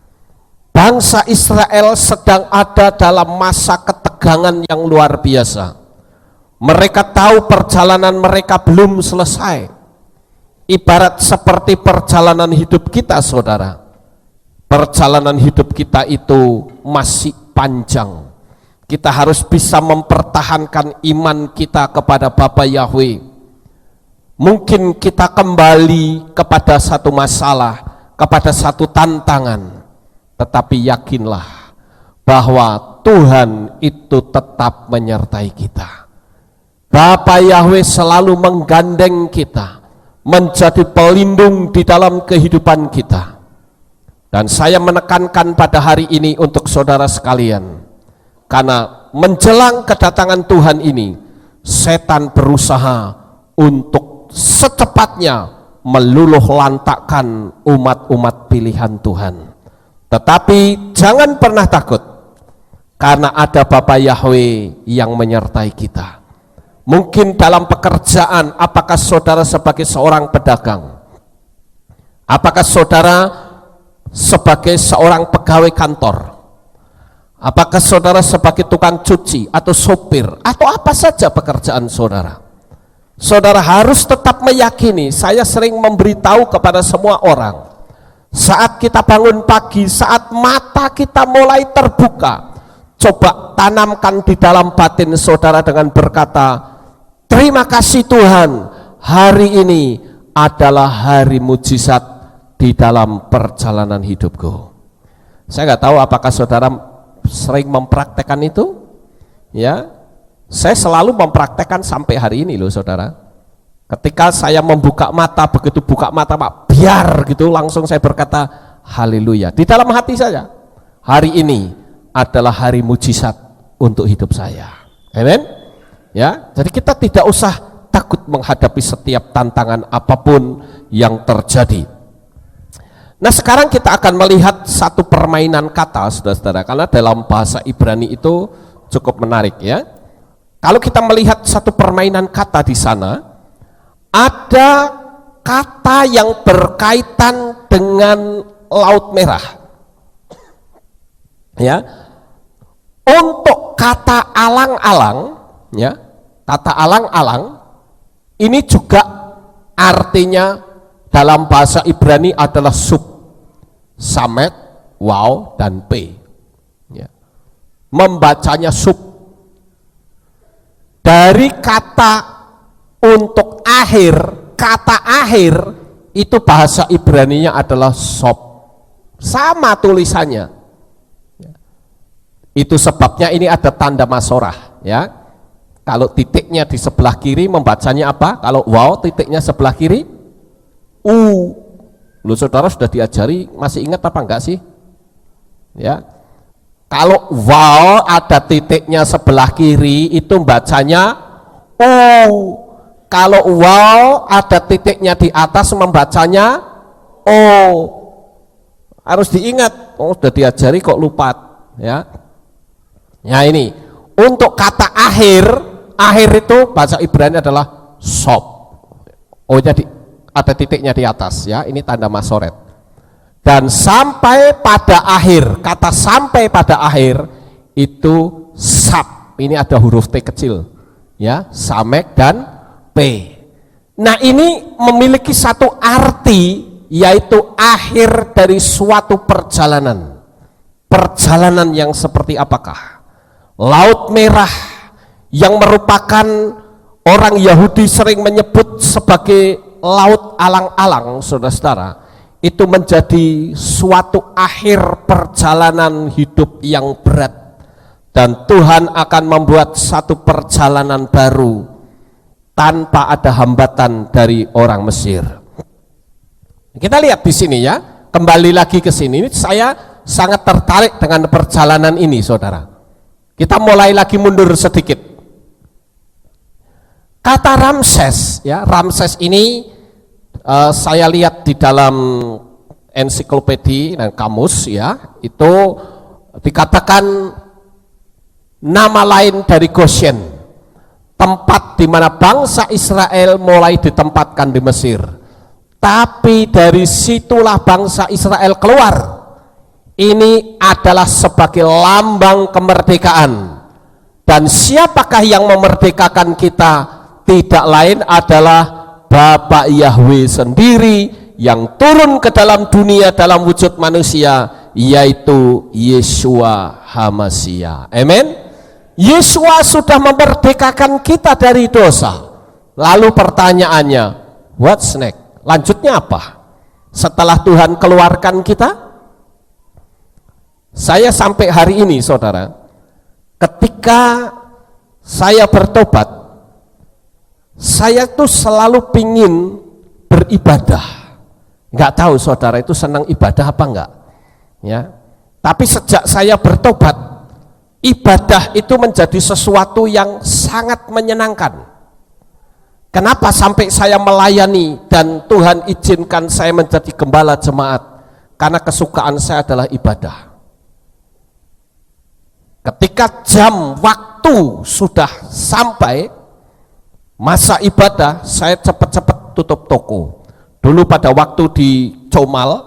Speaker 1: Bangsa Israel sedang ada dalam masa ketegangan yang luar biasa. Mereka tahu perjalanan mereka belum selesai. Ibarat seperti perjalanan hidup kita, saudara. Perjalanan hidup kita itu masih panjang. Kita harus bisa mempertahankan iman kita kepada Bapa Yahweh. Mungkin kita kembali kepada satu masalah, kepada satu tantangan. Tetapi yakinlah bahwa Tuhan itu tetap menyertai kita. Bapa Yahweh selalu menggandeng kita, menjadi pelindung di dalam kehidupan kita. Dan saya menekankan pada hari ini untuk saudara sekalian, karena menjelang kedatangan Tuhan ini, setan berusaha untuk secepatnya meluluh lantakkan umat-umat pilihan Tuhan. Tetapi jangan pernah takut, karena ada Bapa Yahweh yang menyertai kita. Mungkin dalam pekerjaan, apakah saudara sebagai seorang pedagang? Apakah saudara sebagai seorang pegawai kantor? Apakah saudara sebagai tukang cuci atau sopir atau apa saja pekerjaan saudara? Saudara harus tetap meyakini, saya sering memberitahu kepada semua orang, saat kita bangun pagi, saat mata kita mulai terbuka, coba tanamkan di dalam batin saudara dengan berkata, terima kasih Tuhan, hari ini adalah hari mujizat di dalam perjalanan hidupku. Saya nggak tahu apakah saudara sering mempraktekkan itu. Ya, saya selalu mempraktekkan sampai hari ini loh saudara. Ketika saya membuka mata, begitu buka mata Pak, biar gitu langsung saya berkata haleluya. Di dalam hati saya, hari ini adalah hari mujizat untuk hidup saya. Amin. Ya, jadi kita tidak usah takut menghadapi setiap tantangan apapun yang terjadi. Nah, sekarang kita akan melihat satu permainan kata, saudara-saudara, karena dalam bahasa Ibrani itu cukup menarik ya. Kalau kita melihat satu permainan kata di sana, ada kata yang berkaitan dengan Laut Merah. Ya. Untuk kata alang-alang, ya, kata alang-alang ini juga artinya dalam bahasa Ibrani adalah sub, samet, waw, dan p. Ya. Membacanya sub. Dari kata untuk akhir, kata akhir itu bahasa Ibraninya adalah sob, sama tulisannya. Itu sebabnya ini ada tanda masorah ya. Kalau titiknya di sebelah kiri membacanya apa? Kalau wow titiknya sebelah kiri lu saudara sudah diajari, masih ingat apa enggak sih? Ya. Kalau wow ada titiknya sebelah kiri itu bacanya Kalau wow ada titiknya di atas membacanya Oh, harus diingat. Oh, sudah diajari kok lupa, ya. Ya ini, untuk kata akhir itu bahasa Ibrani adalah sop. Oh, jadi ada titiknya di atas, ya. Ini tanda masoret. Dan sampai pada akhir, kata sampai pada akhir itu sap. Ini ada huruf T kecil, ya, samek dan P. Nah, ini memiliki satu arti, yaitu akhir dari suatu perjalanan. Perjalanan yang seperti apakah? Laut Merah yang merupakan orang Yahudi sering menyebut sebagai laut alang-alang, saudara-saudara, itu menjadi suatu akhir perjalanan hidup yang berat, dan Tuhan akan membuat satu perjalanan baru tanpa ada hambatan dari orang Mesir. Kita lihat di sini, ya, kembali lagi ke sini. Ini saya sangat tertarik dengan perjalanan ini, saudara. Kita mulai lagi mundur sedikit. Kata Ramses, ya, Ramses ini saya lihat di dalam ensiklopedia dan kamus, ya, itu dikatakan nama lain dari Goshen, tempat di mana bangsa Israel mulai ditempatkan di Mesir. Tapi dari situlah bangsa Israel keluar. Ini adalah sebagai lambang kemerdekaan. Dan siapakah yang memerdekakan kita? Tidak lain adalah Bapak Yahweh sendiri yang turun ke dalam dunia dalam wujud manusia, yaitu Yeshua HaMashiach. Amin. Yeshua sudah memerdekakan kita dari dosa. Lalu pertanyaannya, what's next? Lanjutnya apa? Setelah Tuhan keluarkan kita? Saya sampai hari ini, saudara, ketika saya bertobat, saya tuh selalu pingin beribadah. Nggak tahu saudara itu senang ibadah apa enggak, ya. Tapi sejak saya bertobat, ibadah itu menjadi sesuatu yang sangat menyenangkan. Kenapa sampai saya melayani dan Tuhan izinkan saya menjadi gembala jemaat? Karena kesukaan saya adalah ibadah. Ketika jam waktu sudah sampai masa ibadah, saya cepat-cepat tutup toko. Dulu pada waktu di Comal,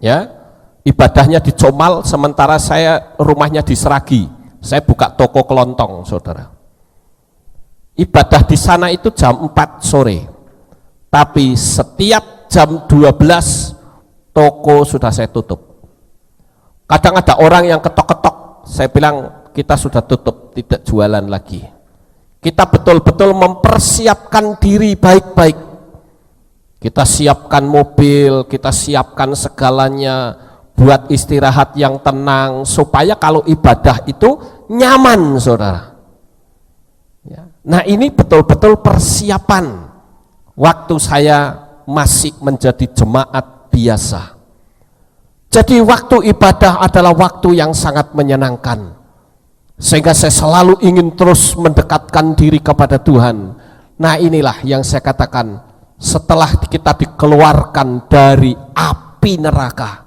Speaker 1: ya, ibadahnya di Comal, sementara saya rumahnya di Seragi. Saya buka toko kelontong, saudara. Ibadah di sana itu jam 4 sore. Tapi setiap jam 12 toko sudah saya tutup. Kadang ada orang yang ketok-ketok, saya bilang kita sudah tutup, tidak jualan lagi. Kita betul-betul mempersiapkan diri baik-baik. Kita siapkan mobil, kita siapkan segalanya buat istirahat yang tenang, supaya kalau ibadah itu nyaman, saudara. Ya. Nah, ini betul-betul persiapan waktu saya masih menjadi jemaat biasa. Jadi waktu ibadah adalah waktu yang sangat menyenangkan, sehingga saya selalu ingin terus mendekatkan diri kepada Tuhan. Nah, inilah yang saya katakan, setelah kita dikeluarkan dari api neraka,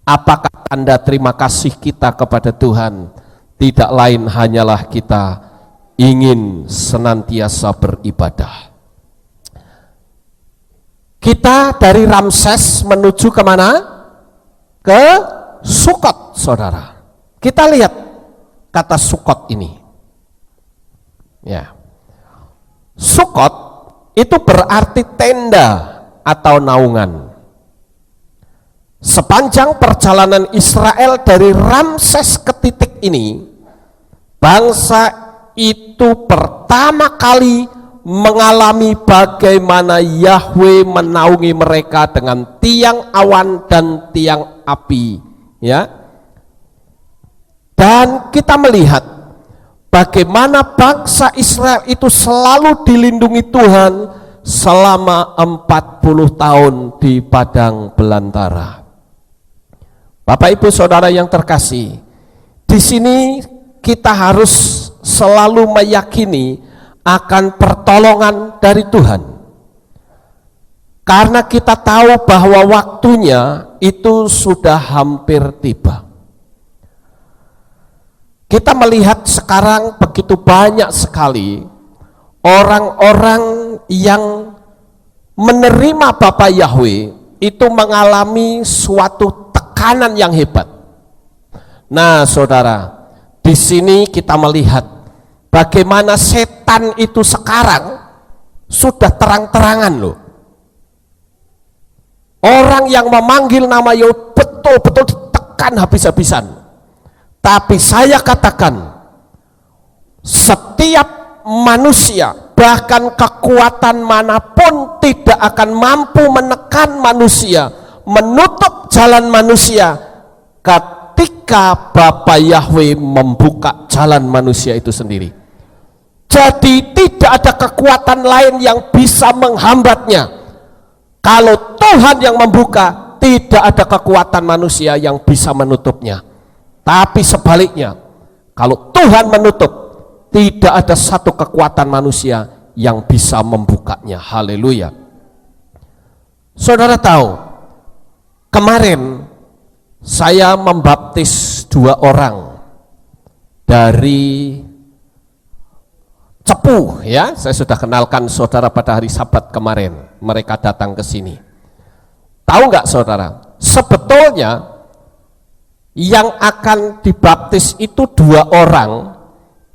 Speaker 1: apakah tanda terima kasih kita kepada Tuhan? Tidak lain hanyalah kita ingin senantiasa beribadah. Kita dari Ramses menuju kemana? Ke Sukot, saudara. Kita lihat kata Sukot ini, ya. Sukot itu berarti tenda atau naungan. Sepanjang perjalanan Israel dari Ramses ke titik ini, bangsa itu pertama kali mengalami bagaimana Yahweh menaungi mereka dengan tiang awan dan tiang api, ya. Dan kita melihat bagaimana bangsa Israel itu selalu dilindungi Tuhan selama 40 tahun di padang belantara. Bapak Ibu Saudara yang terkasih, di sini kita harus selalu meyakini akan pertolongan dari Tuhan. Karena kita tahu bahwa waktunya itu sudah hampir tiba. Kita melihat sekarang begitu banyak sekali orang-orang yang menerima Bapa Yahweh itu mengalami suatu tekanan yang hebat. Nah, saudara, di sini kita melihat bagaimana setan itu sekarang sudah terang-terangan loh. Orang yang memanggil nama Yahweh betul-betul ditekan habis-habisan. Tapi saya katakan, setiap manusia, bahkan kekuatan manapun tidak akan mampu menekan manusia, menutup jalan manusia ketika Bapa Yahweh membuka jalan manusia itu sendiri. Jadi tidak ada kekuatan lain yang bisa menghambatnya. Kalau Tuhan yang membuka, tidak ada kekuatan manusia yang bisa menutupnya. Tapi sebaliknya, kalau Tuhan menutup, tidak ada satu kekuatan manusia yang bisa membukanya. Haleluya. Saudara tahu, kemarin saya membaptis 2 orang dari Cepu, ya. Saya sudah kenalkan saudara pada hari Sabat kemarin. Mereka datang ke sini. Tahu nggak saudara? Sebetulnya yang akan dibaptis itu 2 orang,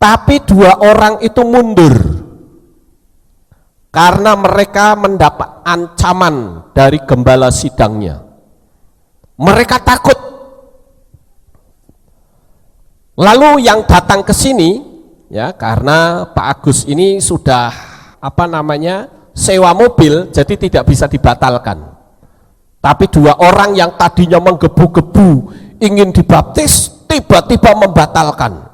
Speaker 1: tapi 2 orang itu mundur karena mereka mendapat ancaman dari gembala sidangnya. Mereka takut. Lalu yang datang ke sini, ya, karena Pak Agus ini sudah sewa mobil, jadi tidak bisa dibatalkan. Tapi 2 orang yang tadinya menggebu-gebu ingin dibaptis, tiba-tiba membatalkan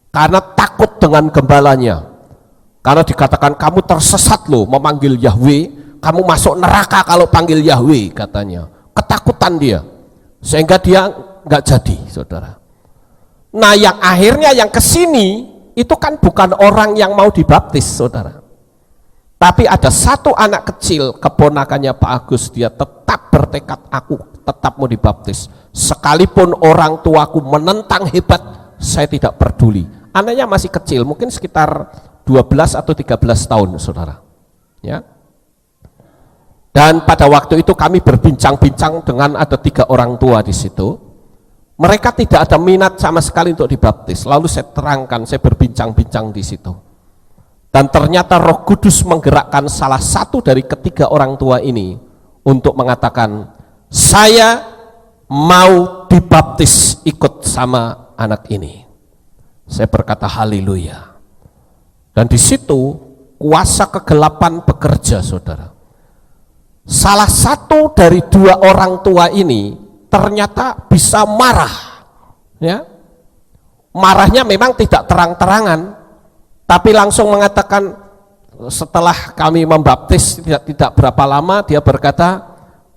Speaker 1: karena takut dengan gembalanya, karena dikatakan kamu tersesat loh memanggil Yahweh, kamu masuk neraka kalau panggil Yahweh, katanya. Ketakutan dia, sehingga dia nggak jadi, saudara. Nah, yang akhirnya yang kesini itu kan bukan orang yang mau dibaptis, saudara, tapi ada 1 anak kecil keponakannya Pak Agus, dia tetap bertekad, aku tetap mau dibaptis, sekalipun orang tuaku menentang hebat, saya tidak peduli. Anaknya masih kecil, mungkin sekitar 12 atau 13 tahun, saudara, ya. Dan pada waktu itu kami berbincang-bincang dengan ada 3 orang tua di situ. Mereka tidak ada minat sama sekali untuk dibaptis. Lalu saya terangkan, saya berbincang-bincang di situ. Dan ternyata Roh Kudus menggerakkan salah satu dari ketiga orang tua ini untuk mengatakan, saya mau dibaptis ikut sama anak ini. Saya berkata haleluya. Dan di situ kuasa kegelapan bekerja, saudara. Salah satu dari 2 orang tua ini ternyata bisa marah, ya. Marahnya memang tidak terang-terangan, tapi langsung mengatakan, setelah kami membaptis tidak berapa lama, dia berkata,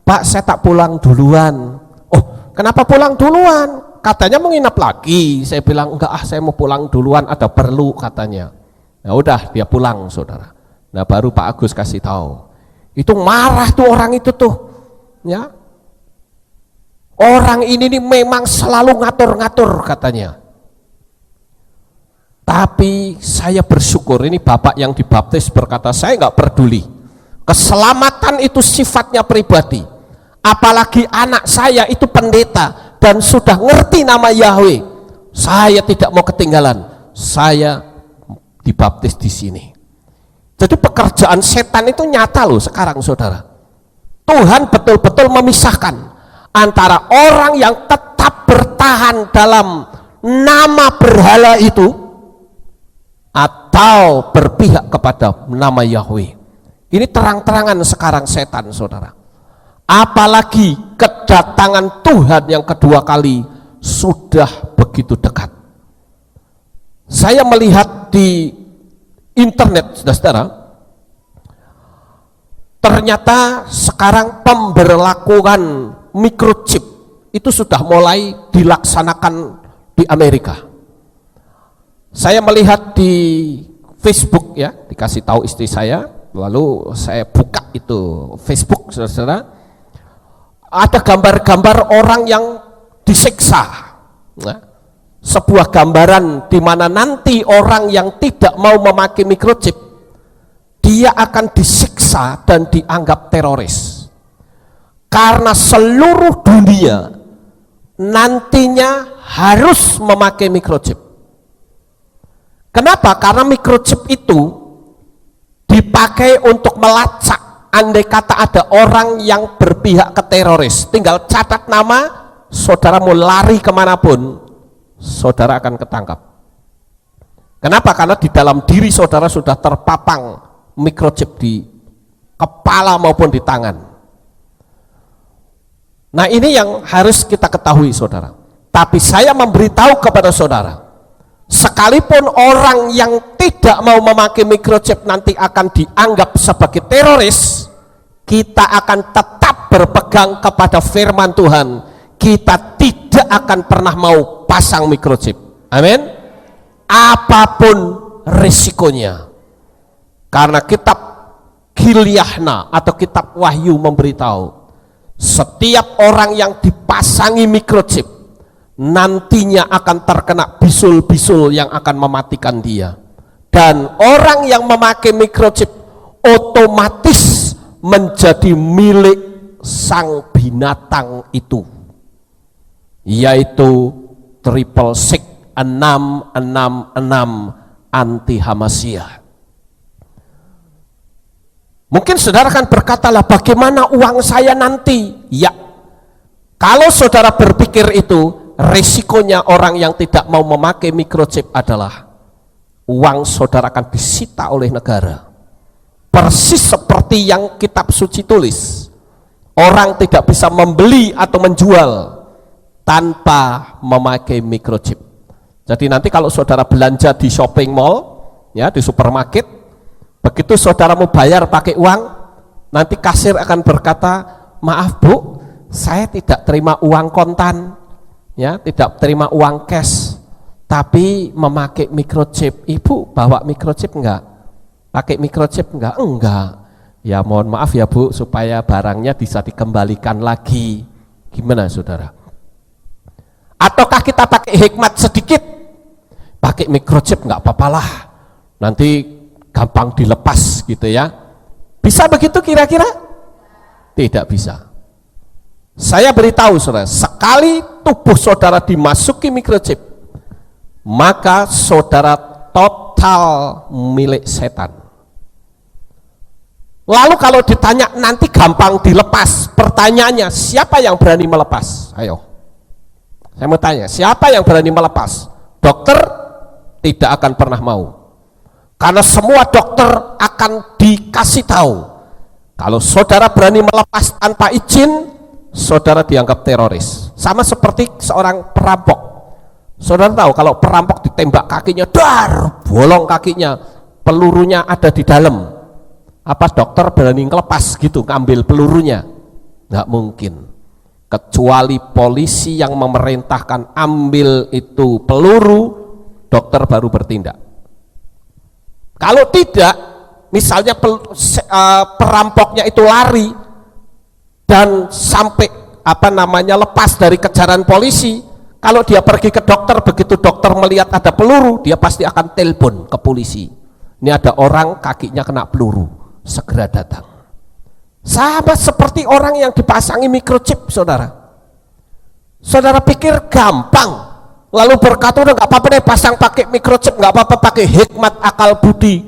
Speaker 1: Pak, saya tak pulang duluan. Oh, kenapa pulang duluan? Katanya mau nginap lagi. Saya bilang, enggak, saya mau pulang duluan, ada perlu, katanya. Nah udah, dia pulang, saudara. Nah baru Pak Agus kasih tahu. Itu marah tuh orang itu tuh, ya. Orang ini nih memang selalu ngatur-ngatur, katanya. Tapi saya bersyukur, ini bapak yang dibaptis berkata, saya nggak peduli. Keselamatan itu sifatnya pribadi. Apalagi anak saya itu pendeta dan sudah ngerti nama Yahweh. Saya tidak mau ketinggalan. Saya dibaptis di sini. Jadi pekerjaan setan itu nyata loh sekarang, saudara. Tuhan betul-betul memisahkan antara orang yang tetap bertahan dalam nama berhala itu atau berpihak kepada nama Yahweh. Ini terang-terangan sekarang setan, saudara. Apalagi kedatangan Tuhan yang kedua kali sudah begitu dekat. Saya melihat di internet, saudara, ternyata sekarang pemberlakuan microchip itu sudah mulai dilaksanakan di Amerika. Saya melihat di Facebook, ya, dikasih tahu istri saya, lalu saya buka itu Facebook, saudara, ada gambar-gambar orang yang disiksa. Nah, sebuah gambaran di mana nanti orang yang tidak mau memakai microchip, dia akan disiksa dan dianggap teroris. Karena seluruh dunia nantinya harus memakai microchip. Kenapa? Karena microchip itu dipakai untuk melacak. Andai kata ada orang yang berpihak ke teroris, tinggal catat nama, saudara mau lari kemanapun, saudara akan ketangkap. Kenapa? Karena di dalam diri saudara sudah terpapang microchip di kepala maupun di tangan. Nah, ini yang harus kita ketahui, saudara. Tapi saya memberitahu kepada saudara, sekalipun orang yang tidak mau memakai microchip nanti akan dianggap sebagai teroris, kita akan tetap berpegang kepada firman Tuhan. Kita tidak akan pernah mau pasang microchip. Amin. Apapun risikonya. Karena kitab Gilyahna atau kitab Wahyu memberitahu, setiap orang yang dipasangi microchip nantinya akan terkena bisul-bisul yang akan mematikan dia. Dan orang yang memakai microchip otomatis menjadi milik sang binatang itu, yaitu 666 anti Hamasia. Mungkin saudara kan berkata, lah bagaimana uang saya nanti? Ya, kalau saudara berpikir itu, resikonya orang yang tidak mau memakai microchip adalah uang saudara akan disita oleh negara. Persis seperti yang kitab suci tulis, orang tidak bisa membeli atau menjual tanpa memakai microchip. Jadi nanti kalau saudara belanja di shopping mall, ya, di supermarket, begitu saudara mau bayar pakai uang, nanti kasir akan berkata, maaf Bu, saya tidak terima uang kontan, ya, tidak terima uang cash, tapi memakai microchip. Ibu bawa microchip enggak? Pakai microchip enggak? Enggak. Ya mohon maaf ya Bu, supaya barangnya bisa dikembalikan lagi. Gimana saudara? Ataukah kita pakai hikmat sedikit? Pakai microchip enggak apa-apalah, nanti gampang dilepas gitu ya. Bisa begitu kira-kira? Tidak bisa. Saya beritahu saudara, sekali tubuh saudara dimasuki microchip, maka saudara total milik setan. Lalu kalau ditanya nanti gampang dilepas, pertanyaannya siapa yang berani melepas? Ayo, saya mau tanya, siapa yang berani melepas? Dokter tidak akan pernah mau. Karena semua dokter akan dikasih tahu, kalau saudara berani melepas tanpa izin, saudara dianggap teroris. Sama seperti seorang perampok. Saudara tahu kalau perampok ditembak kakinya, dar, bolong kakinya, pelurunya ada di dalam. Apa dokter berani ngelepas gitu, ngambil pelurunya? Nggak mungkin. Kecuali polisi yang memerintahkan ambil itu peluru, dokter baru bertindak. Kalau tidak, misalnya perampoknya itu lari dan sampai lepas dari kejaran polisi, kalau dia pergi ke dokter, begitu dokter melihat ada peluru, dia pasti akan telepon ke polisi. Ini ada orang kakinya kena peluru, segera datang. Sama seperti orang yang dipasangi microchip, saudara. Saudara pikir gampang? Lalu berkata, udah nggak apa-apa deh pasang pakai microchip, nggak apa-apa pakai hikmat akal budi.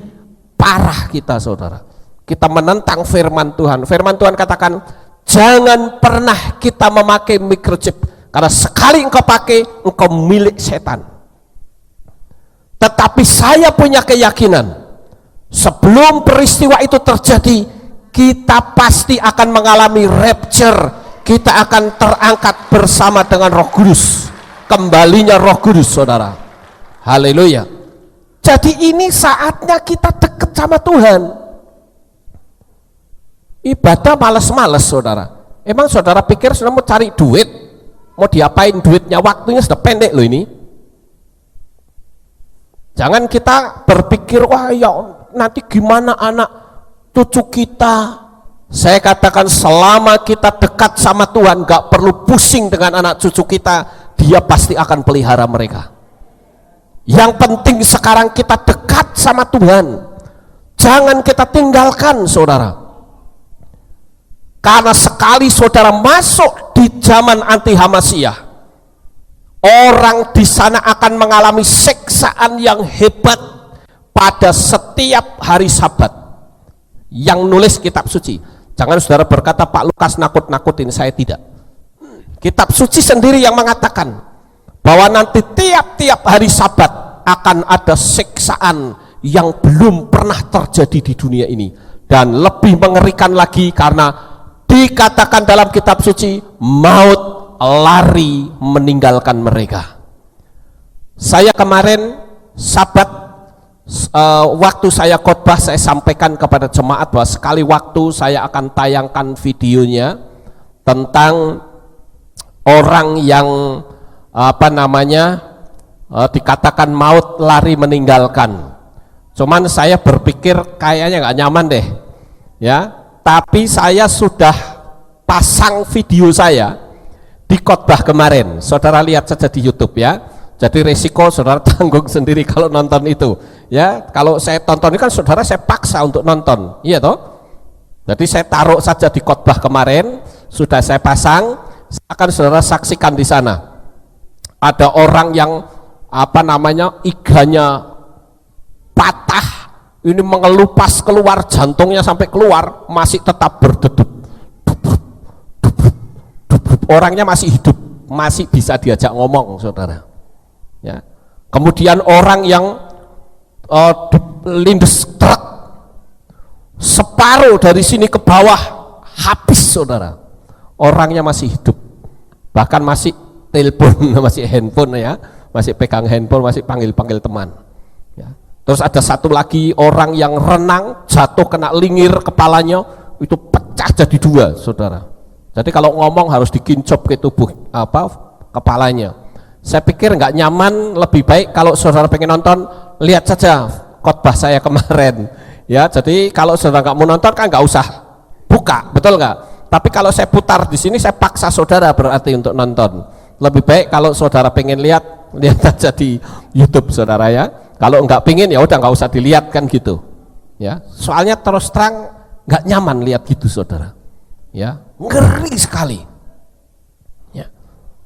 Speaker 1: Parah kita saudara. Kita menentang firman Tuhan. Firman Tuhan katakan, jangan pernah kita memakai microchip, karena sekali engkau pakai, engkau milik setan. Tetapi saya punya keyakinan, sebelum peristiwa itu terjadi, kita pasti akan mengalami rapture. Kita akan terangkat bersama dengan Roh Kudus. Kembalinya Roh Kudus, saudara. Haleluya. Jadi ini saatnya kita dekat sama Tuhan. Ibadah males-males, saudara. Emang saudara pikir sudah mau cari duit, mau diapain duitnya? Waktunya sudah pendek loh ini. Jangan kita berpikir, wah ya nanti gimana anak cucu kita. Saya katakan selama kita dekat sama Tuhan, gak perlu pusing dengan anak cucu kita, Dia pasti akan pelihara mereka. Yang penting sekarang kita dekat sama Tuhan, jangan kita tinggalkan saudara. Karena sekali saudara masuk di zaman anti Hamasiah, orang di sana akan mengalami siksaan yang hebat pada setiap hari Sabat. Yang nulis kitab suci, jangan saudara berkata Pak Lukas nakut-nakutin, saya tidak. Kitab suci sendiri yang mengatakan bahwa nanti tiap-tiap hari Sabat akan ada siksaan yang belum pernah terjadi di dunia ini. Dan lebih mengerikan lagi karena dikatakan dalam kitab suci, maut lari meninggalkan mereka. Saya kemarin Sabat, waktu saya khotbah, saya sampaikan kepada jemaat bahwa sekali waktu saya akan tayangkan videonya tentang orang yang dikatakan maut lari meninggalkan. Cuman saya berpikir kayaknya nggak nyaman deh, ya. Tapi saya sudah pasang video saya di khotbah kemarin. Saudara lihat saja di YouTube ya. Jadi resiko saudara tanggung sendiri kalau nonton itu. Ya, kalau saya tonton ini kan saudara saya paksa untuk nonton, iya toh. Jadi saya taruh saja di khotbah kemarin, sudah saya pasang, akan saudara saksikan di sana. Ada orang yang iganya patah, ini mengelupas keluar, jantungnya sampai keluar, masih tetap berdedup. Orangnya masih hidup, masih bisa diajak ngomong, saudara. Ya. Kemudian orang yang lindes truk, separuh dari sini ke bawah habis, saudara. Orangnya masih hidup, bahkan masih telepon, masih handphone ya, masih pegang handphone, masih panggil-panggil teman. Ya. Terus ada satu lagi orang yang renang, jatuh kena lingir kepalanya, itu pecah jadi dua, saudara. Jadi kalau ngomong harus dikincop ke tubuh kepalanya. Saya pikir nggak nyaman, lebih baik kalau saudara pengen nonton, lihat saja khotbah saya kemarin. Ya, jadi kalau saudara nggak mau nonton kan nggak usah buka, betul nggak? Tapi kalau saya putar di sini, saya paksa saudara berarti untuk nonton. Lebih baik kalau saudara pengen lihat aja di YouTube saudara ya. Kalau nggak pengen ya udah nggak usah dilihat kan gitu. Ya, soalnya terus terang nggak nyaman lihat gitu saudara. Ya, ngeri sekali. Ya.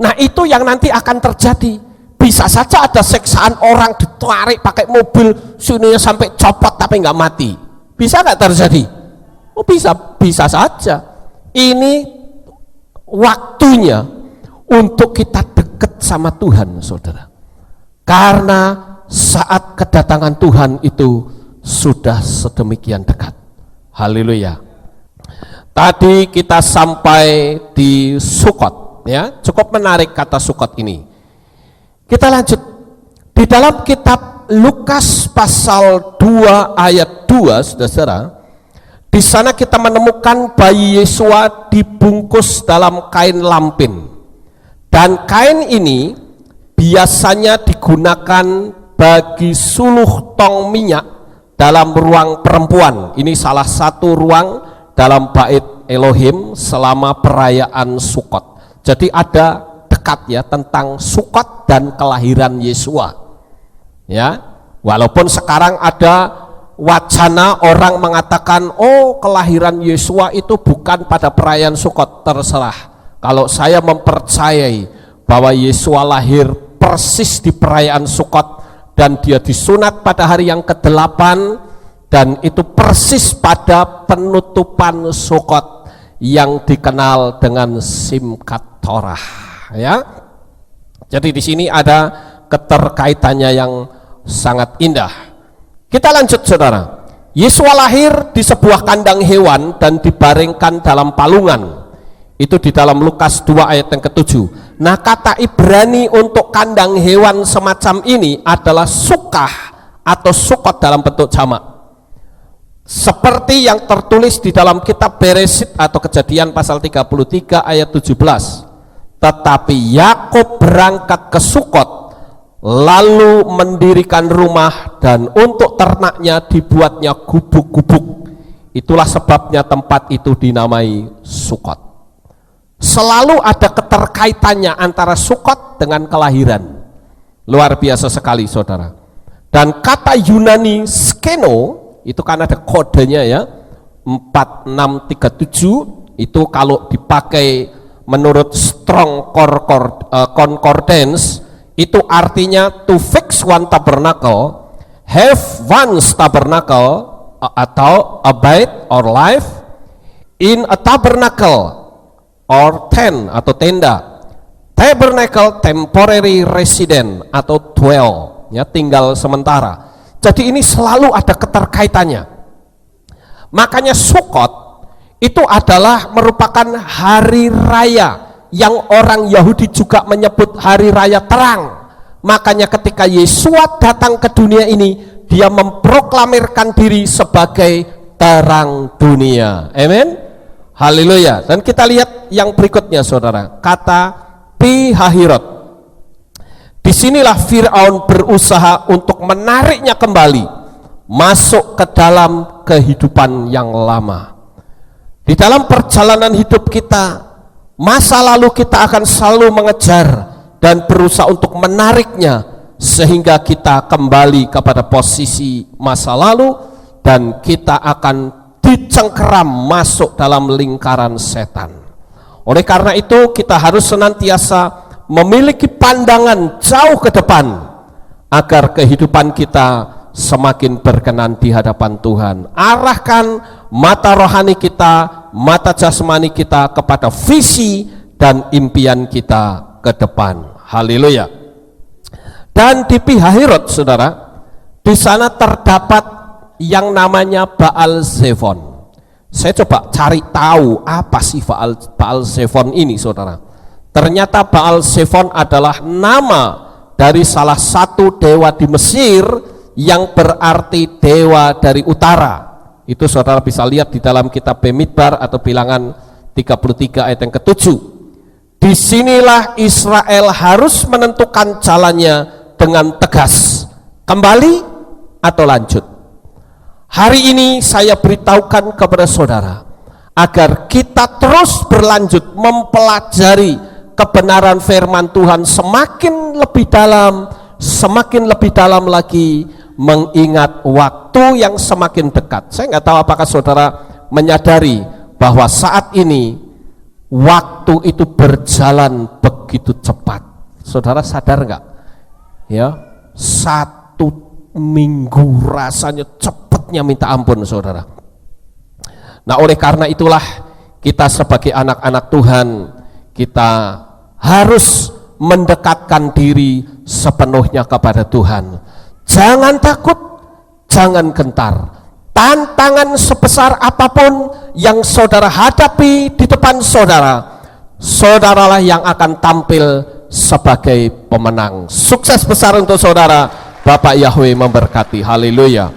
Speaker 1: Nah itu yang nanti akan terjadi. Bisa saja ada siksaan orang ditarik pakai mobil sininya sampai copot tapi nggak mati. Bisa nggak terjadi? Oh bisa saja. Ini waktunya untuk kita dekat sama Tuhan, saudara. Karena saat kedatangan Tuhan itu sudah sedemikian dekat. Haleluya. Tadi kita sampai di Sukot, ya. Cukup menarik kata Sukot ini. Kita lanjut. Di dalam kitab Lukas pasal 2 ayat 2, saudara, di sana kita menemukan bayi Yesua dibungkus dalam kain lampin. Dan kain ini biasanya digunakan bagi suluh tong minyak dalam ruang perempuan. Ini salah satu ruang dalam bait Elohim selama perayaan Sukot. Jadi ada dekat ya tentang Sukot dan kelahiran Yesua. Ya, walaupun sekarang ada wacana orang mengatakan, oh kelahiran Yesua itu bukan pada perayaan Sukot. Terserah. Kalau saya mempercayai bahwa Yesua lahir persis di perayaan Sukot dan dia disunat pada hari yang ke-8 dan itu persis pada penutupan Sukot yang dikenal dengan Simchat Torah, ya. Jadi di sini ada keterkaitannya yang sangat indah. Kita lanjut, saudara. Yesua lahir di sebuah kandang hewan dan dibaringkan dalam palungan. Itu di dalam Lukas 2 ayat yang ke-7. Nah, kata Ibrani untuk kandang hewan semacam ini adalah sukah atau Sukot dalam bentuk jamak. Seperti yang tertulis di dalam kitab Beresit atau Kejadian pasal 33 ayat 17. Tetapi Yakub berangkat ke Sukot, lalu mendirikan rumah dan untuk ternaknya dibuatnya gubuk-gubuk. Itulah sebabnya tempat itu dinamai Sukot. Selalu ada keterkaitannya antara Sukot dengan kelahiran. Luar biasa sekali saudara. Dan kata Yunani skeno, itu kan ada kodenya ya, 4637, itu kalau dipakai menurut Strong Concordance, itu artinya to fix one tabernacle, have one tabernacle, atau abide or live in a tabernacle or tent atau tenda. Tabernacle temporary resident atau dwell, ya, tinggal sementara. Jadi ini selalu ada keterkaitannya. Makanya Sukot itu adalah merupakan hari raya yang orang Yahudi juga menyebut hari raya terang. Makanya ketika Yesua datang ke dunia ini, dia memproklamirkan diri sebagai terang dunia. Amin. Haleluya. Dan kita lihat yang berikutnya saudara, kata Pihahirot. Disinilah Fir'aun berusaha untuk menariknya kembali masuk ke dalam kehidupan yang lama. Di dalam perjalanan hidup kita, masa lalu kita akan selalu mengejar dan berusaha untuk menariknya sehingga kita kembali kepada posisi masa lalu dan kita akan dicengkeram masuk dalam lingkaran setan. Oleh karena itu kita harus senantiasa memiliki pandangan jauh ke depan agar kehidupan kita semakin berkenan di hadapan Tuhan. Arahkan mata rohani kita, mata jasmani kita kepada visi dan impian kita ke depan. Haleluya. Dan di Pihahirot saudara, di sana terdapat yang namanya Baal Zephon. Saya coba cari tahu apa sih Baal Zephon ini saudara. Ternyata Baal Zephon adalah nama dari salah satu dewa di Mesir yang berarti dewa dari utara. Itu saudara bisa lihat di dalam kitab Bemidbar atau Bilangan 33 ayat yang ke-7. Disinilah Israel harus menentukan jalannya dengan tegas, kembali atau lanjut. Hari ini saya beritahukan kepada saudara agar kita terus berlanjut mempelajari kebenaran firman Tuhan semakin lebih dalam lagi, mengingat waktu yang semakin dekat. Saya nggak tahu apakah saudara menyadari bahwa saat ini waktu itu berjalan begitu cepat. Saudara sadar nggak? Ya, 1 minggu rasanya cepatnya minta ampun saudara. Nah oleh karena itulah kita sebagai anak-anak Tuhan, kita harus mendekatkan diri sepenuhnya kepada Tuhan. Jangan takut, jangan gentar. Tantangan sebesar apapun yang saudara hadapi di depan saudara, saudaralah yang akan tampil sebagai pemenang. Sukses besar untuk saudara. Bapak Yahweh memberkati. Haleluya.